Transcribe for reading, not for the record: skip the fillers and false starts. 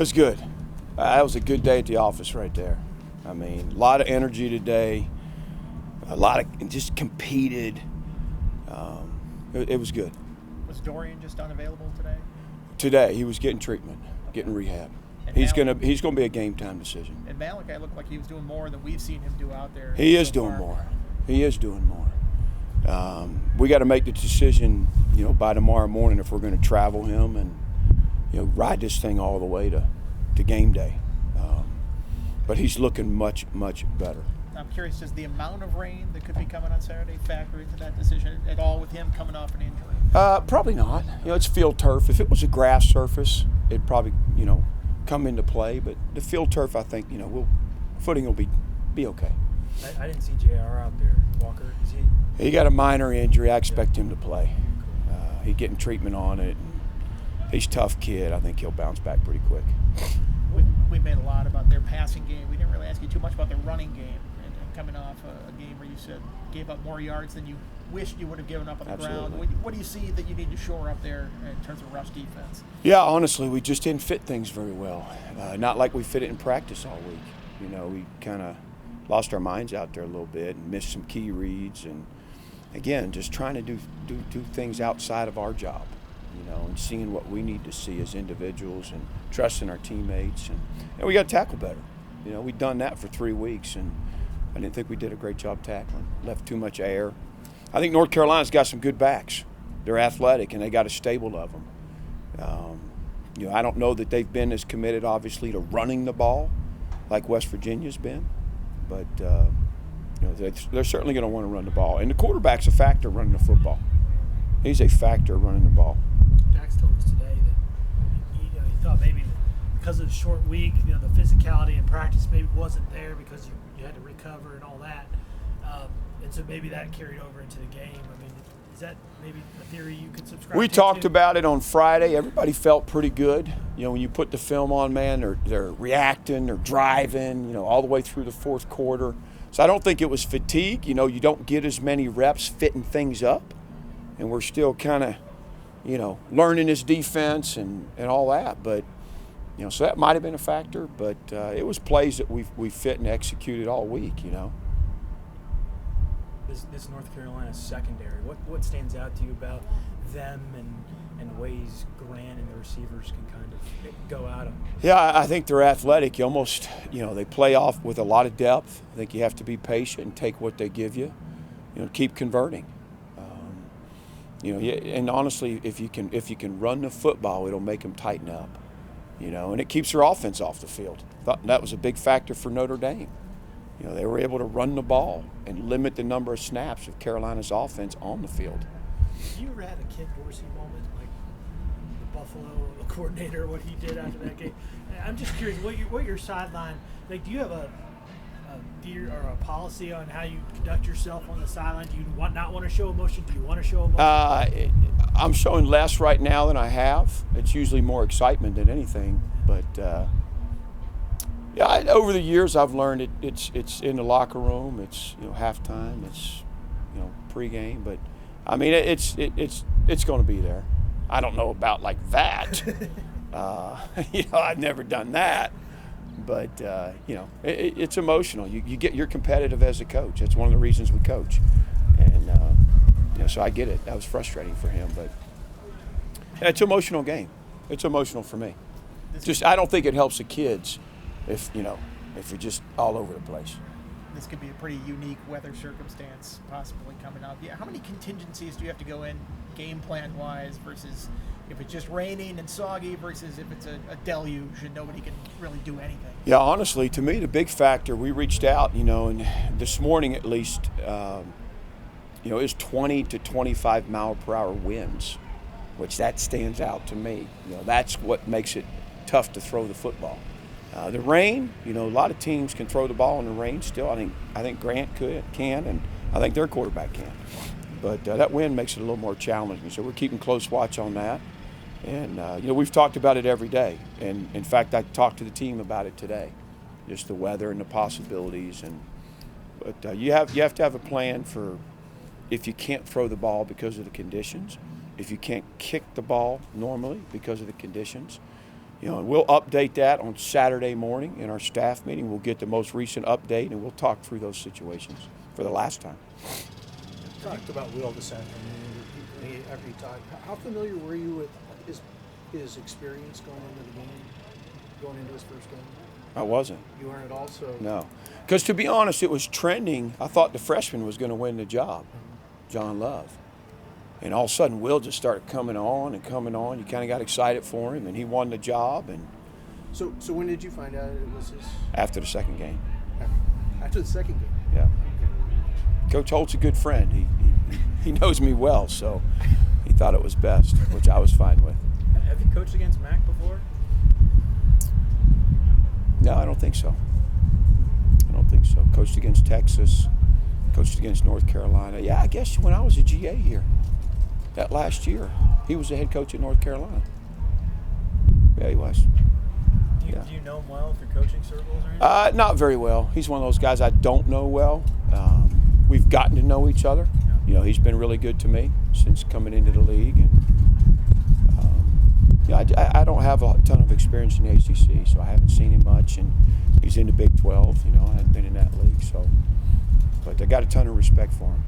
was good. That was a good day at the office right there. I mean, a lot of energy today. A lot of just competed. It was good. Was Dorian just unavailable today? Today he was getting treatment, getting rehab. And He's gonna be a game time decision. And Malachi looked like he was doing more than we've seen him do out there. He is doing more. He is doing more. We got to make the decision, by tomorrow morning if we're going to travel him and, ride this thing all the way to game day. But he's looking much, much better. I'm curious, does the amount of rain that could be coming on Saturday factor into that decision at all with him coming off an injury? Probably not. It's field turf. If it was a grass surface, it'd probably, come into play. But the field turf, I think, footing will be okay. I didn't see JR out there. Walker, is he? He got a minor injury. I expect him to play. He's getting treatment on it. He's a tough kid. I think he'll bounce back pretty quick. We've made a lot about their passing game. We didn't really ask you too much about their running game and coming off a game where you said gave up more yards than you wished you would have given up on the ground. What do you see that you need to shore up there in terms of rush defense? Yeah, honestly, we just didn't fit things very well. Not like we fit it in practice all week. We kind of lost our minds out there a little bit and missed some key reads. And, again, just trying to do things outside of our job. And seeing what we need to see as individuals and trusting our teammates. And we got to tackle better. We'd done that for 3 weeks, and I didn't think we did a great job tackling. Left too much air. I think North Carolina's got some good backs. They're athletic, and they got a stable of them. I don't know that they've been as committed, obviously, to running the ball like West Virginia's been. But, they're certainly going to want to run the ball. And the quarterback's a factor running the football. He's a factor running the ball. Dax told us today that he thought maybe because of the short week, the physicality in practice maybe wasn't there because you had to recover and all that, and so maybe that carried over into the game. I mean, is that maybe a theory you could subscribe to? We talked about it on Friday. Everybody felt pretty good. When you put the film on, man, they're reacting, they're driving, all the way through the fourth quarter. So I don't think it was fatigue. You don't get as many reps fitting things up. And we're still kind of, learning this defense and all that. But, so that might have been a factor. But it was plays that we fit and executed all week, This North Carolina secondary, what stands out to you about them and ways Grant and the receivers can kind of go at them? Yeah, I think they're athletic. You almost, they play off with a lot of depth. I think you have to be patient and take what they give you, keep converting. And honestly, if you can run the football, it'll make them tighten up, and it keeps their offense off the field. Thought that was a big factor for Notre Dame. They were able to run the ball and limit the number of snaps of Carolina's offense on the field. You ever had a Kid Dorsey moment, like the Buffalo coordinator, what he did after that game? I'm just curious, what your sideline, like, do you have a theory or a policy on how you conduct yourself on the sideline? Do you not want to show emotion? Do you want to show emotion? I'm showing less right now than I have. It's usually more excitement than anything. But over the years I've learned it's in the locker room. It's halftime. It's pregame. But I mean it's going to be there. I don't know about like that. I've never done that. But it's emotional. You're competitive as a coach. That's one of the reasons we coach, and so I get it. That was frustrating for him, but it's an emotional game. It's emotional for me. I don't think it helps the kids if you're just all over the place. This could be a pretty unique weather circumstance possibly coming up. Yeah, how many contingencies do you have to go in game plan wise versus if it's just raining and soggy versus if it's a deluge and nobody can really do anything? Yeah, honestly, to me, the big factor, we reached out, and this morning at least, is 20 to 25 mile per hour winds, which that stands out to me. That's what makes it tough to throw the football. The rain, a lot of teams can throw the ball in the rain still. I think Grant can, and I think their quarterback can. But that wind makes it a little more challenging. So we're keeping close watch on that. And, we've talked about it every day. And, in fact, I talked to the team about it today, just the weather and the possibilities. But you have to have a plan for if you can't throw the ball because of the conditions, if you can't kick the ball normally because of the conditions. We'll update that on Saturday morning in our staff meeting. We'll get the most recent update, and we'll talk through those situations for the last time. Talked about Will this afternoon. After he talked, how familiar were you with his experience going into the game, going into his first game? I wasn't. You weren't at all. So no, because to be honest, it was trending. I thought the freshman was going to win the job, John Love, and all of a sudden Will just started coming on and coming on. You kind of got excited for him, and he won the job. And so when did you find out it was his? After the second game. After the second game. Yeah. Coach Holt's a good friend. He knows me well, so he thought it was best, which I was fine with. Have you coached against Mac before? No, I don't think so. Coached against Texas, coached against North Carolina. Yeah, I guess when I was a GA here, that last year, he was the head coach at North Carolina. Yeah, he was. Do you know him well through coaching circles or anything? Not very well. He's one of those guys I don't know well. We've gotten to know each other. He's been really good to me since coming into the league. And I don't have a ton of experience in the ACC, so I haven't seen him much. And he's in the Big 12. I haven't been in that league, but I got a ton of respect for him.